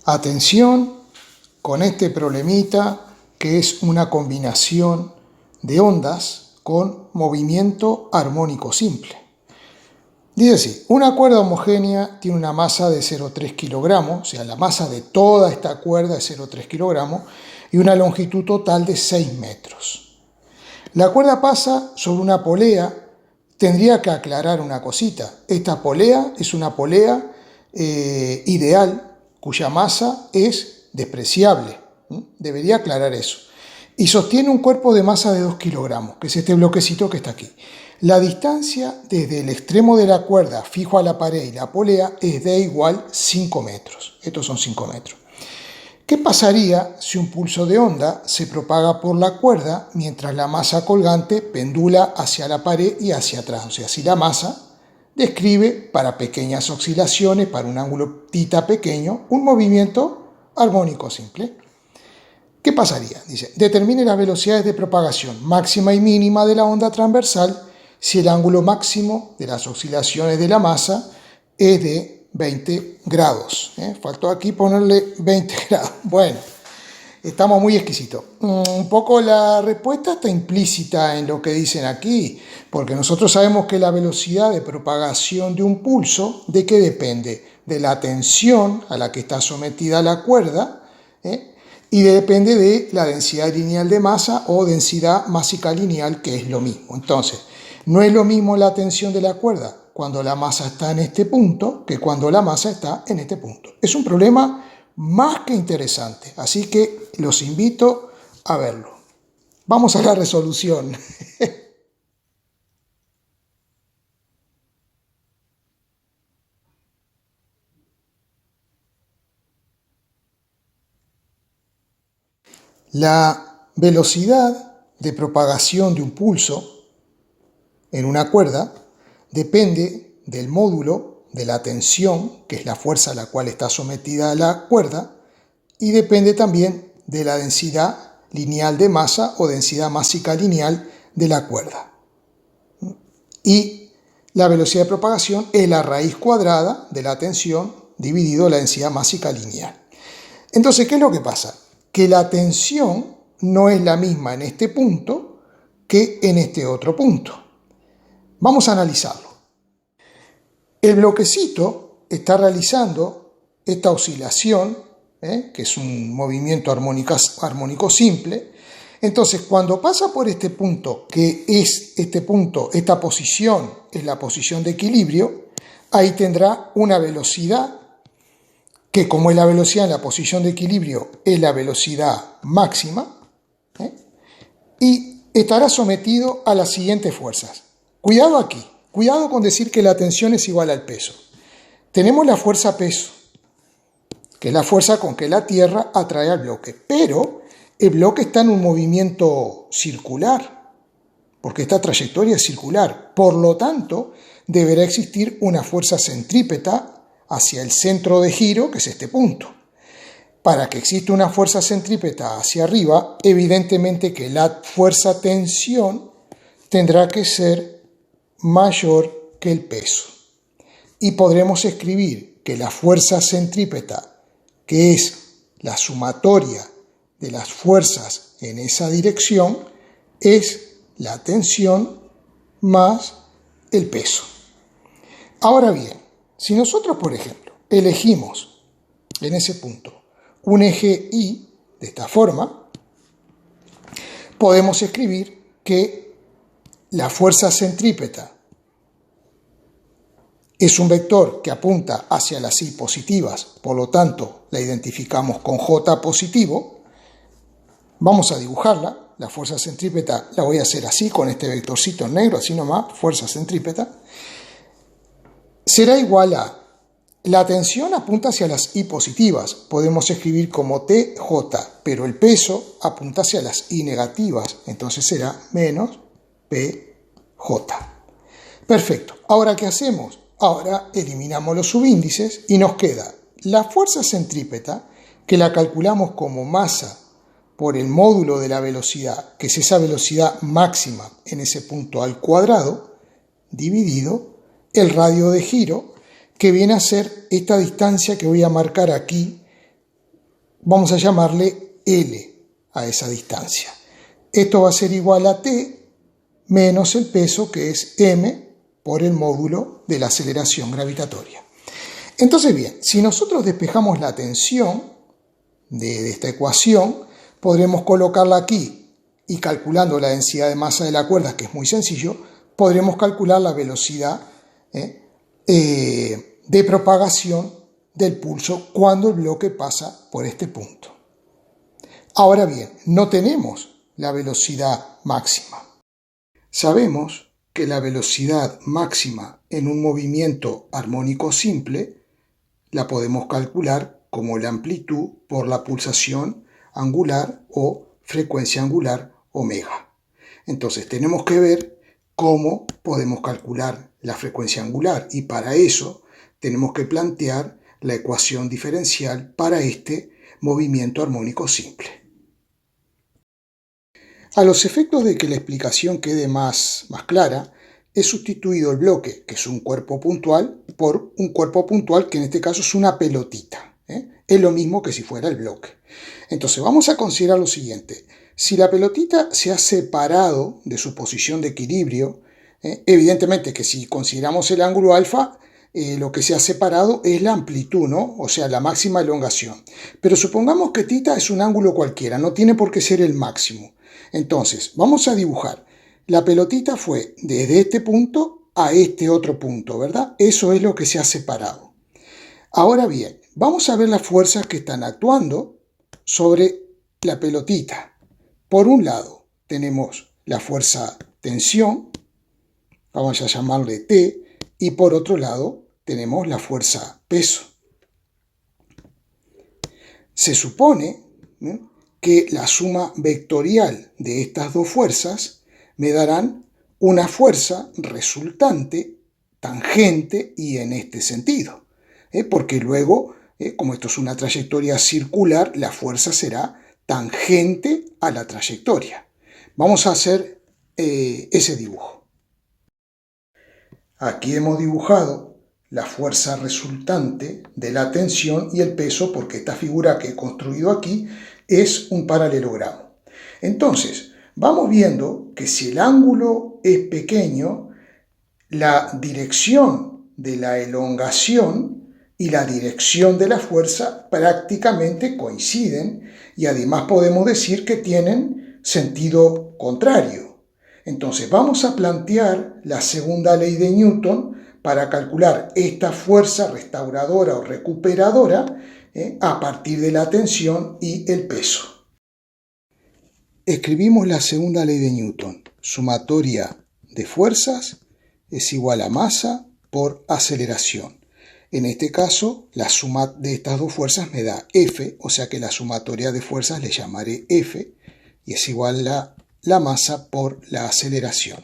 Atención con este problemita que es una combinación de ondas con movimiento armónico simple. Dice así, una cuerda homogénea tiene una masa de 0,3 kilogramos, o sea, la masa de toda esta cuerda es 0,3 kilogramos y una longitud total de 6 metros. La cuerda pasa sobre una polea. Tendría que aclarar una cosita. Esta polea es una polea ideal cuya masa es despreciable. Debería aclarar eso. Y sostiene un cuerpo de masa de 2 kilogramos, que es este bloquecito que está aquí. La distancia desde el extremo de la cuerda fijo a la pared y la polea es de igual 5 metros. Estos son 5 metros. ¿Qué pasaría si un pulso de onda se propaga por la cuerda mientras la masa colgante pendula hacia la pared y hacia atrás? O sea, si la masa describe para pequeñas oscilaciones, para un ángulo tita pequeño, un movimiento armónico simple. ¿Qué pasaría? Dice, determine las velocidades de propagación máxima y mínima de la onda transversal si el ángulo máximo de las oscilaciones de la masa es de 20 grados. Faltó aquí ponerle 20 grados. Bueno, estamos muy exquisitos. Un poco la respuesta está implícita en lo que dicen aquí, porque nosotros sabemos que la velocidad de propagación de un pulso, ¿de qué depende? De la tensión a la que está sometida la cuerda, y depende de la densidad lineal de masa o densidad másica lineal, que es lo mismo. Entonces, no es lo mismo la tensión de la cuerda cuando la masa está en este punto que cuando la masa está en este punto. Es un problema más que interesante, así que los invito a verlo. Vamos a la resolución. La velocidad de propagación de un pulso en una cuerda depende del módulo de la tensión, que es la fuerza a la cual está sometida la cuerda, y depende también de la densidad lineal de masa o densidad másica lineal de la cuerda. Y la velocidad de propagación es la raíz cuadrada de la tensión dividido la densidad másica lineal. Entonces, ¿qué es lo que pasa? Que la tensión no es la misma en este punto que en este otro punto. Vamos a analizarlo. El bloquecito está realizando esta oscilación, que es un movimiento armónico simple. Entonces, cuando pasa por este punto, que es este punto, esta posición es la posición de equilibrio, ahí tendrá una velocidad que, como es la velocidad en la posición de equilibrio, es la velocidad máxima, y estará sometido a las siguientes fuerzas. Cuidado aquí, cuidado con decir que la tensión es igual al peso. Tenemos la fuerza peso, que es la fuerza con que la Tierra atrae al bloque, pero el bloque está en un movimiento circular, porque esta trayectoria es circular. Por lo tanto, deberá existir una fuerza centrípeta hacia el centro de giro, que es este punto. Para que exista una fuerza centrípeta hacia arriba, evidentemente que la fuerza tensión tendrá que ser mayor que el peso. Y podremos escribir que la fuerza centrípeta, que es la sumatoria de las fuerzas en esa dirección, es la tensión más el peso. Ahora bien, si nosotros, por ejemplo, elegimos en ese punto un eje Y de esta forma, podemos escribir que la fuerza centrípeta es un vector que apunta hacia las Y positivas, por lo tanto la identificamos con J positivo. Vamos a dibujarla. La fuerza centrípeta la voy a hacer así, con este vectorcito en negro, así nomás, fuerza centrípeta. Será igual a, la tensión apunta hacia las Y positivas, podemos escribir como TJ, pero el peso apunta hacia las Y negativas, entonces será menos PJ. Perfecto. Ahora, ¿qué hacemos? Ahora eliminamos los subíndices y nos queda la fuerza centrípeta, que la calculamos como masa por el módulo de la velocidad, que es esa velocidad máxima en ese punto al cuadrado, dividido el radio de giro, que viene a ser esta distancia que voy a marcar aquí vamos a llamarle L a esa distancia. Esto va a ser igual a T menos el peso, que es M por el módulo de la aceleración gravitatoria. Entonces, bien, si nosotros despejamos la tensión de esta ecuación, podremos colocarla aquí y calculando la densidad de masa de la cuerda, que es muy sencillo, podremos calcular la velocidad de propagación del pulso cuando el bloque pasa por este punto. Ahora bien, no tenemos la velocidad máxima. Sabemos que la velocidad máxima en un movimiento armónico simple la podemos calcular como la amplitud por la pulsación angular o frecuencia angular omega. Entonces tenemos que ver cómo podemos calcular la frecuencia angular y para eso tenemos que plantear la ecuación diferencial para este movimiento armónico simple. A los efectos de que la explicación quede más clara, he sustituido el bloque, que es un cuerpo puntual, por un cuerpo puntual que en este caso es una pelotita. Es lo mismo que si fuera el bloque. Entonces vamos a considerar lo siguiente. Si la pelotita se ha separado de su posición de equilibrio, evidentemente que si consideramos el ángulo alfa, lo que se ha separado es la amplitud, ¿no? O sea, la máxima elongación. Pero supongamos que θ es un ángulo cualquiera, no tiene por qué ser el máximo. Entonces, vamos a dibujar. La pelotita fue desde este punto a este otro punto, ¿verdad? Eso es lo que se ha separado. Ahora bien, vamos a ver las fuerzas que están actuando sobre la pelotita. Por un lado, tenemos la fuerza tensión, vamos a llamarle T, y por otro lado, tenemos la fuerza peso. Se supone que la suma vectorial de estas dos fuerzas me darán una fuerza resultante, tangente y en este sentido. Porque luego, como esto es una trayectoria circular, la fuerza será tangente a la trayectoria. Vamos a hacer ese dibujo. Aquí hemos dibujado la fuerza resultante de la tensión y el peso, porque esta figura que he construido aquí es un paralelogramo. Entonces, vamos viendo que si el ángulo es pequeño, la dirección de la elongación y la dirección de la fuerza prácticamente coinciden y además podemos decir que tienen sentido contrario. Entonces vamos a plantear la segunda ley de Newton para calcular esta fuerza restauradora o recuperadora a partir de la tensión y el peso. Escribimos la segunda ley de Newton. Sumatoria de fuerzas es igual a masa por aceleración. En este caso, la suma de estas dos fuerzas me da F, o sea que la sumatoria de fuerzas le llamaré F, y es igual a la masa por la aceleración.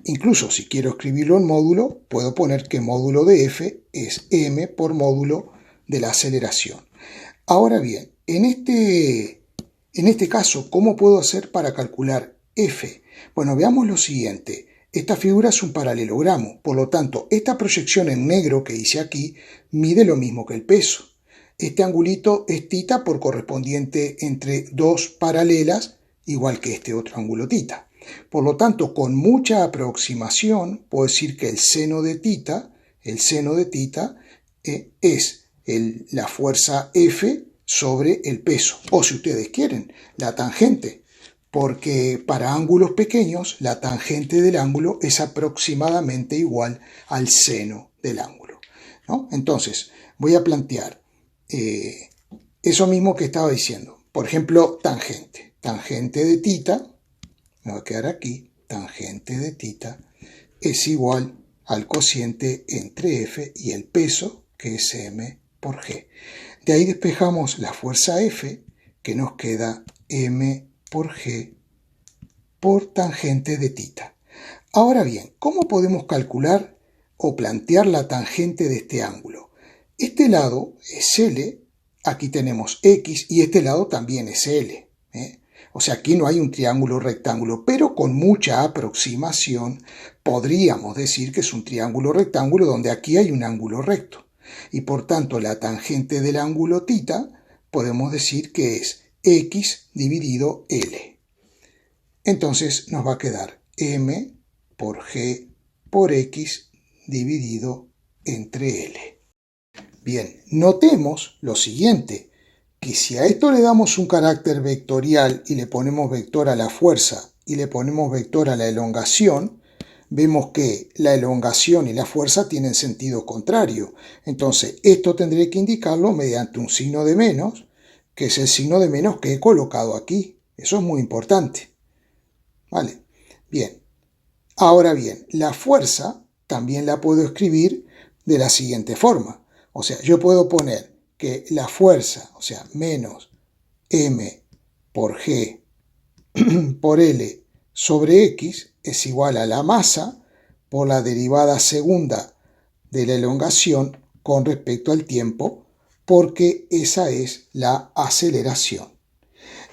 Incluso si quiero escribirlo en módulo, puedo poner que módulo de F es m por módulo de la aceleración. Ahora bien, en este caso, ¿cómo puedo hacer para calcular F? Bueno, veamos lo siguiente. Esta figura es un paralelogramo, por lo tanto, esta proyección en negro que hice aquí mide lo mismo que el peso. Este angulito es θ por correspondiente entre dos paralelas, igual que este otro ángulo θ. Por lo tanto, con mucha aproximación, puedo decir que el seno de θ es la fuerza F sobre el peso, o si ustedes quieren, la tangente, porque para ángulos pequeños la tangente del ángulo es aproximadamente igual al seno del ángulo, ¿no? Entonces, voy a plantear eso mismo que estaba diciendo. Por ejemplo, tangente. Tangente de θ, me va a quedar aquí, tangente de θ es igual al cociente entre F y el peso, que es m por g. De ahí despejamos la fuerza F, que nos queda m por g por tangente de θ. Ahora bien, ¿cómo podemos calcular o plantear la tangente de este ángulo? Este lado es L, aquí tenemos X y este lado también es L. O sea, aquí no hay un triángulo rectángulo, pero con mucha aproximación podríamos decir que es un triángulo rectángulo donde aquí hay un ángulo recto. Y por tanto la tangente del ángulo θ podemos decir que es X dividido L. Entonces nos va a quedar M por G por X dividido entre L. Bien, notemos lo siguiente, que si a esto le damos un carácter vectorial y le ponemos vector a la fuerza y le ponemos vector a la elongación, vemos que la elongación y la fuerza tienen sentido contrario. Entonces, esto tendré que indicarlo mediante un signo de menos, que es el signo de menos que he colocado aquí. Eso es muy importante. ¿Vale? Bien. Ahora bien, la fuerza también la puedo escribir de la siguiente forma. O sea, yo puedo poner que la fuerza, o sea, menos M por G por L sobre X es igual a la masa por la derivada segunda de la elongación con respecto al tiempo, porque esa es la aceleración.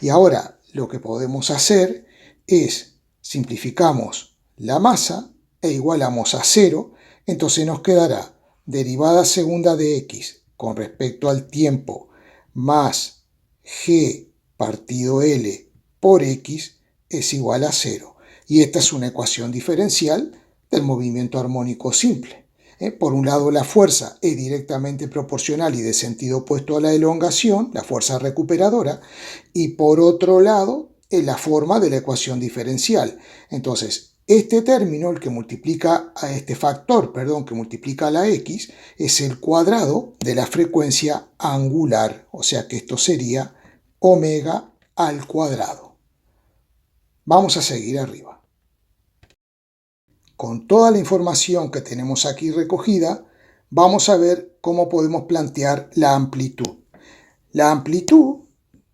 Y ahora lo que podemos hacer es simplificamos la masa e igualamos a 0, entonces nos quedará derivada segunda de X con respecto al tiempo más G partido L por X es igual a 0. Y esta es una ecuación diferencial del movimiento armónico simple. Por un lado, la fuerza es directamente proporcional y de sentido opuesto a la elongación, la fuerza recuperadora, y por otro lado, es la forma de la ecuación diferencial. Entonces, este término, el que multiplica a este factor, que multiplica a la x, es el cuadrado de la frecuencia angular, o sea que esto sería omega al cuadrado. Vamos a seguir arriba. Con toda la información que tenemos aquí recogida, vamos a ver cómo podemos plantear la amplitud. La amplitud,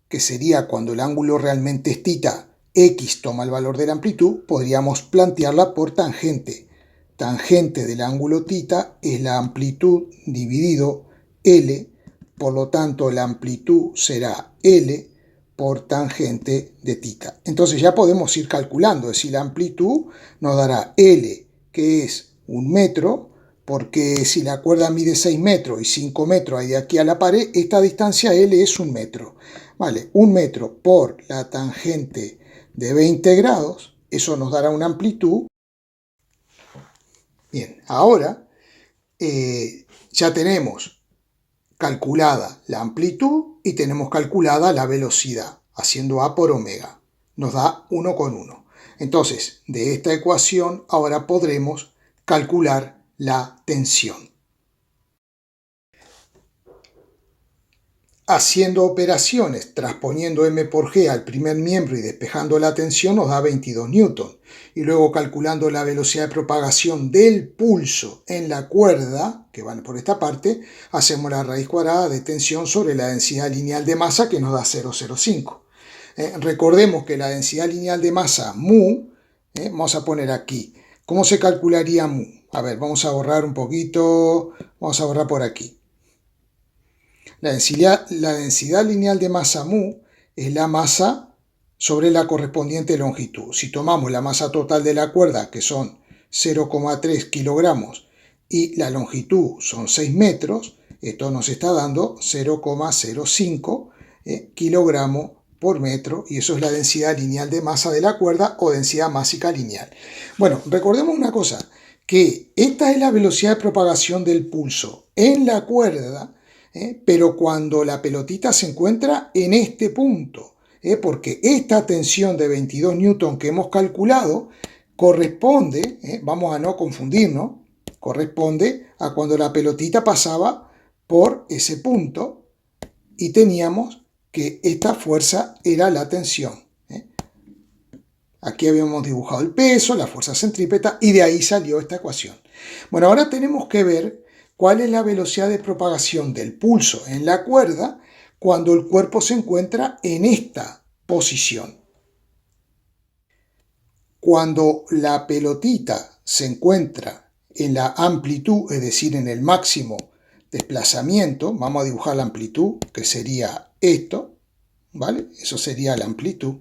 que sería cuando el ángulo realmente es θ, x toma el valor de la amplitud, podríamos plantearla por tangente. Tangente del ángulo θ es la amplitud dividido L, por lo tanto la amplitud será L por tangente de θ. Entonces ya podemos ir calculando, es decir, la amplitud nos dará L, que es 1 metro, porque si la cuerda mide 6 metros y 5 metros hay de aquí a la pared, esta distancia L es 1 metro. Vale, 1 metro por la tangente de 20 grados, eso nos dará una amplitud. Bien, ahora ya tenemos calculada la amplitud y tenemos calculada la velocidad, haciendo A por omega. Nos da 1,1. Entonces, de esta ecuación ahora podremos calcular la tensión. Haciendo operaciones, transponiendo M por G al primer miembro y despejando la tensión nos da 22 newton. Y luego calculando la velocidad de propagación del pulso en la cuerda, que van por esta parte, hacemos la raíz cuadrada de tensión sobre la densidad lineal de masa que nos da 0,05. Recordemos que la densidad lineal de masa mu, vamos a poner aquí, ¿cómo se calcularía mu? A ver, vamos a borrar un poquito, vamos a borrar por aquí. La densidad lineal de masa mu es la masa sobre la correspondiente longitud. Si tomamos la masa total de la cuerda, que son 0,3 kilogramos, y la longitud son 6 metros, esto nos está dando 0,05 kilogramos por metro, y eso es la densidad lineal de masa de la cuerda o densidad másica lineal. Bueno, recordemos una cosa, que esta es la velocidad de propagación del pulso en la cuerda, pero cuando la pelotita se encuentra en este punto, porque esta tensión de 22 newton que hemos calculado corresponde, vamos a no confundirnos, corresponde a cuando la pelotita pasaba por ese punto y teníamos que esta fuerza era la tensión. Aquí habíamos dibujado el peso, la fuerza centrípeta y de ahí salió esta ecuación. Bueno, ahora tenemos que ver cuál es la velocidad de propagación del pulso en la cuerda cuando el cuerpo se encuentra en esta posición. Cuando la pelotita se encuentra en la amplitud, es decir, en el máximo desplazamiento, vamos a dibujar la amplitud, que sería esto, ¿vale? Eso sería la amplitud.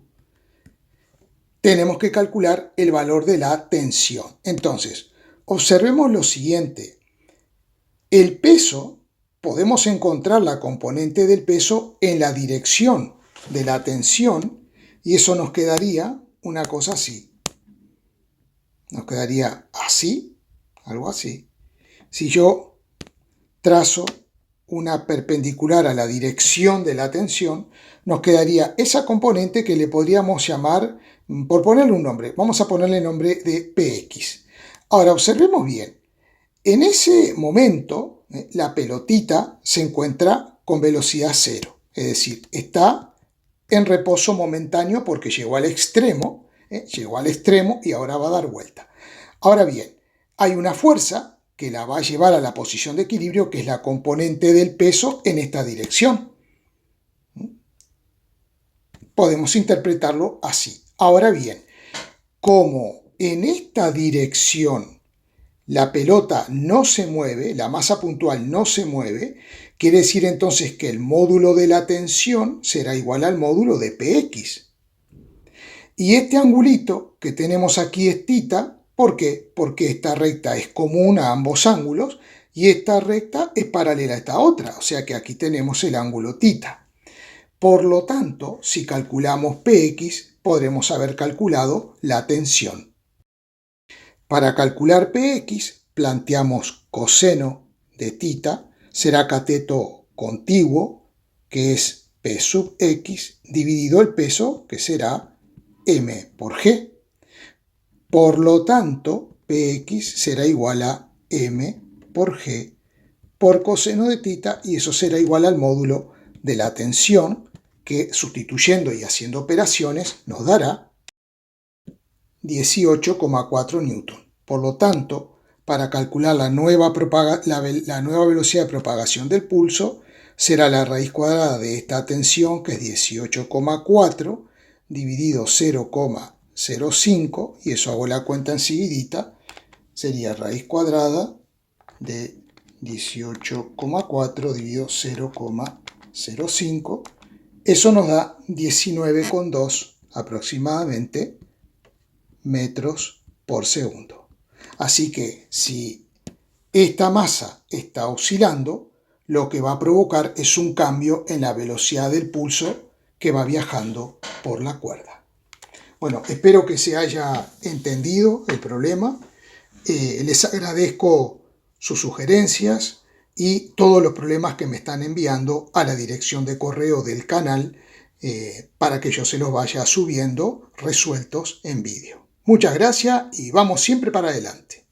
Tenemos que calcular el valor de la tensión. Entonces, observemos lo siguiente. El peso podemos encontrar la componente del peso en la dirección de la tensión y eso nos quedaría una cosa así. Nos quedaría así, algo así. Si yo trazo una perpendicular a la dirección de la tensión, nos quedaría esa componente que le podríamos llamar, por ponerle un nombre, vamos a ponerle el nombre de PX. Ahora, observemos bien. En ese momento, la pelotita se encuentra con velocidad cero, es decir, está en reposo momentáneo porque llegó al extremo y ahora va a dar vuelta. Ahora bien, hay una fuerza que la va a llevar a la posición de equilibrio, que es la componente del peso en esta dirección. Podemos interpretarlo así. Ahora bien, como en esta dirección la pelota no se mueve, la masa puntual no se mueve, quiere decir entonces que el módulo de la tensión será igual al módulo de Px. Y este angulito que tenemos aquí es θ, ¿por qué? Porque esta recta es común a ambos ángulos y esta recta es paralela a esta otra, o sea que aquí tenemos el ángulo θ. Por lo tanto, si calculamos Px, podremos haber calculado la tensión. Para calcular Px, planteamos coseno de θ, será cateto contiguo, que es P sub x, dividido el peso, que será m por g. Por lo tanto, Px será igual a m por g por coseno de θ, y eso será igual al módulo de la tensión, que sustituyendo y haciendo operaciones nos dará 18,4 newton. Por lo tanto, para calcular la nueva velocidad de propagación del pulso, será la raíz cuadrada de esta tensión, que es 18,4, dividido 0,05, y eso hago la cuenta enseguidita, sería raíz cuadrada de 18,4 dividido 0,05. Eso nos da 19,2 aproximadamente metros por segundo. Así que si esta masa está oscilando, lo que va a provocar es un cambio en la velocidad del pulso que va viajando por la cuerda. Bueno, espero que se haya entendido el problema. Les agradezco sus sugerencias y todos los problemas que me están enviando a la dirección de correo del canal para que yo se los vaya subiendo resueltos en vídeo. Muchas gracias y vamos siempre para adelante.